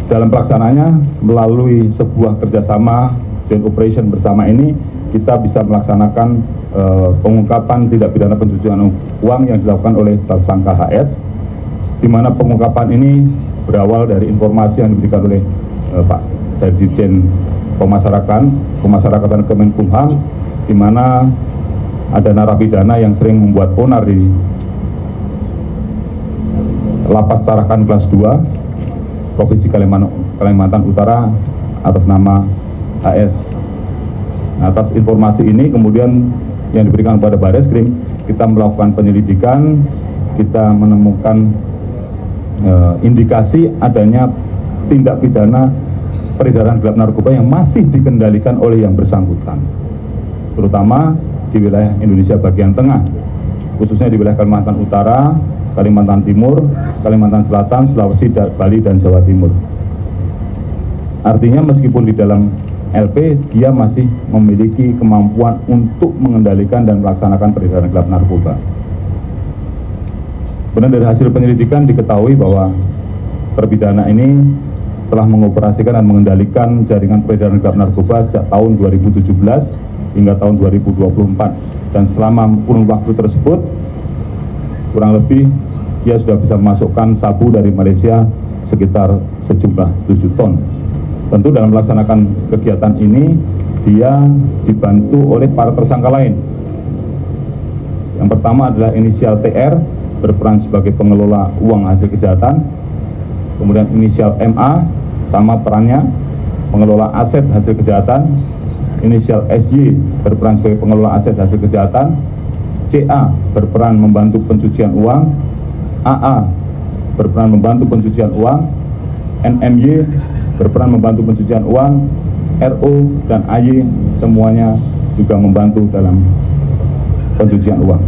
Dalam pelaksanaannya, melalui sebuah kerjasama joint operation bersama ini, kita bisa melaksanakan pengungkapan tindak pidana pencucian uang yang dilakukan oleh tersangka HS, di mana pengungkapan ini berawal dari informasi yang diberikan oleh Pak dari Dirjen Pemasyarakatan Kemenkumham, di mana ada narapidana yang sering membuat onar di Lapas Tarakan kelas 2, Provinsi Kalimantan Utara atas nama HS. Nah, atas informasi ini kemudian yang diberikan kepada Bareskrim, kita melakukan penyelidikan, kita menemukan indikasi adanya tindak pidana peredaran gelap narkoba yang masih dikendalikan oleh yang bersangkutan, terutama di wilayah Indonesia bagian tengah, khususnya di wilayah Kalimantan Utara, Kalimantan Timur, Kalimantan Selatan, Sulawesi, Bali, dan Jawa Timur. Artinya meskipun di dalam LP, dia masih memiliki kemampuan untuk mengendalikan dan melaksanakan peredaran gelap narkoba. Kemudian dari hasil penyelidikan diketahui bahwa terpidana ini telah mengoperasikan dan mengendalikan jaringan peredaran gelap narkoba sejak tahun 2017 hingga tahun 2024. Dan selama kurun waktu tersebut, kurang lebih dia sudah bisa memasukkan sabu dari Malaysia sekitar sejumlah 7 ton. Tentu dalam melaksanakan kegiatan ini, dia dibantu oleh para tersangka lain. Yang pertama adalah inisial TR, berperan sebagai pengelola uang hasil kejahatan. Kemudian inisial MA, sama perannya, pengelola aset hasil kejahatan. Inisial SY, berperan sebagai pengelola aset hasil kejahatan. CA, berperan membantu pencucian uang. AA, berperan membantu pencucian uang. NMY, berperan membantu pencucian uang. RO dan AY semuanya juga membantu dalam pencucian uang.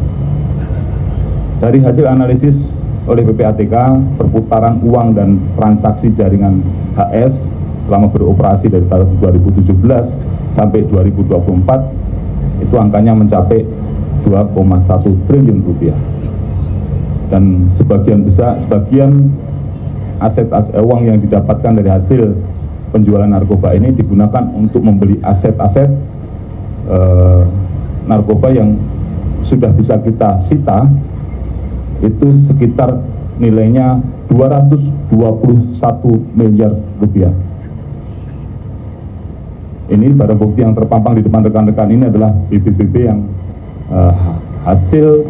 Dari hasil analisis oleh PPATK, perputaran uang dan transaksi jaringan HS selama beroperasi dari tahun 2017 sampai 2024 itu angkanya mencapai 2,1 triliun rupiah. Dan sebagian aset uang yang didapatkan dari hasil penjualan narkoba ini digunakan untuk membeli aset-aset narkoba yang sudah bisa kita sita, itu sekitar nilainya 221 miliar rupiah. Ini barang bukti yang terpampang di depan rekan-rekan ini adalah BBBB yang hasil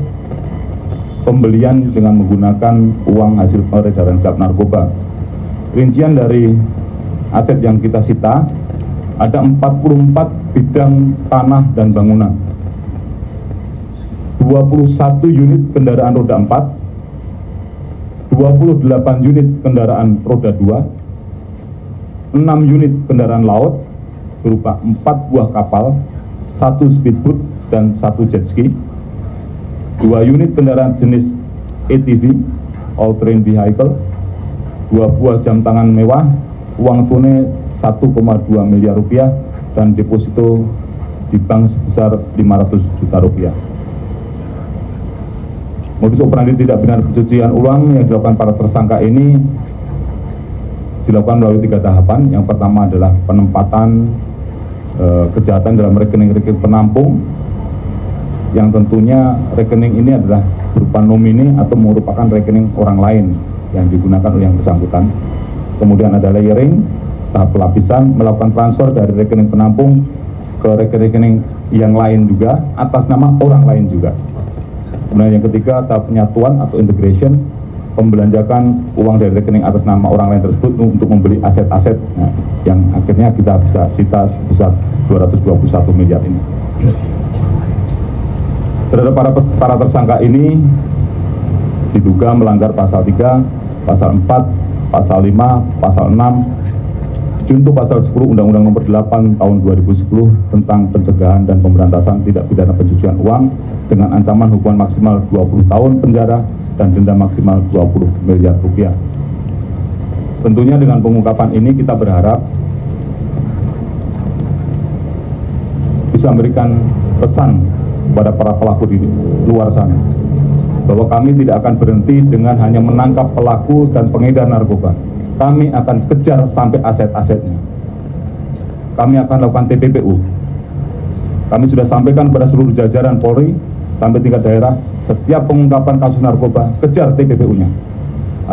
pembelian dengan menggunakan uang hasil peredaran gelap narkoba. Rincian dari aset yang kita sita, ada 44 bidang tanah dan bangunan, 21 unit kendaraan roda 4, 28 unit kendaraan roda 2, 6 unit kendaraan laut berupa 4 buah kapal, 1 speedboat dan 1 jet ski, 2 unit kendaraan jenis ATV, all terrain vehicle, 2 buah jam tangan mewah, uang tunai 1,2 miliar rupiah, dan deposito di bank sebesar 500 juta rupiah. Modus operandi tindak pidana pencucian uang yang dilakukan para tersangka ini dilakukan melalui 3 tahapan. Yang pertama adalah penempatan kejahatan dalam rekening-rekening penampung, yang tentunya rekening ini adalah berupa nomine atau merupakan rekening orang lain yang digunakan oleh yang bersangkutan. Kemudian ada layering, tahap pelapisan, melakukan transfer dari rekening penampung ke rekening yang lain juga atas nama orang lain juga. Kemudian yang ketiga, tahap penyatuan atau integration, pembelanjakan uang dari rekening atas nama orang lain tersebut untuk membeli aset-aset, yang akhirnya kita bisa sita sebesar 221 miliar ini. Terhadap para tersangka ini diduga melanggar pasal 3, pasal 4, pasal 5, pasal 6, junto pasal 10 Undang-Undang Nomor 8 Tahun 2010 tentang pencegahan dan pemberantasan tindak pidana pencucian uang dengan ancaman hukuman maksimal 20 tahun penjara dan denda maksimal 20 miliar rupiah. Tentunya dengan pengungkapan ini kita berharap bisa memberikan pesan kepada para pelaku di luar sana bahwa kami tidak akan berhenti dengan hanya menangkap pelaku dan pengedar narkoba. kami akan kejar sampai aset-asetnya. Kami akan lakukan TPPU. Kami sudah sampaikan kepada seluruh jajaran Polri sampai tingkat daerah, setiap pengungkapan kasus narkoba, kejar TPPU-nya.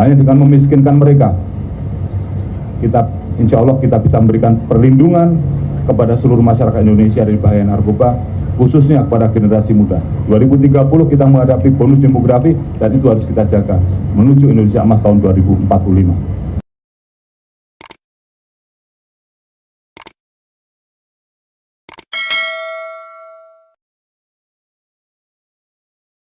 Hanya dengan memiskinkan mereka, insya Allah kita bisa memberikan perlindungan kepada seluruh masyarakat Indonesia dari bahaya narkoba, khususnya kepada generasi muda. 2030 kita menghadapi bonus demografi dan itu harus kita jaga menuju Indonesia Emas tahun 2045.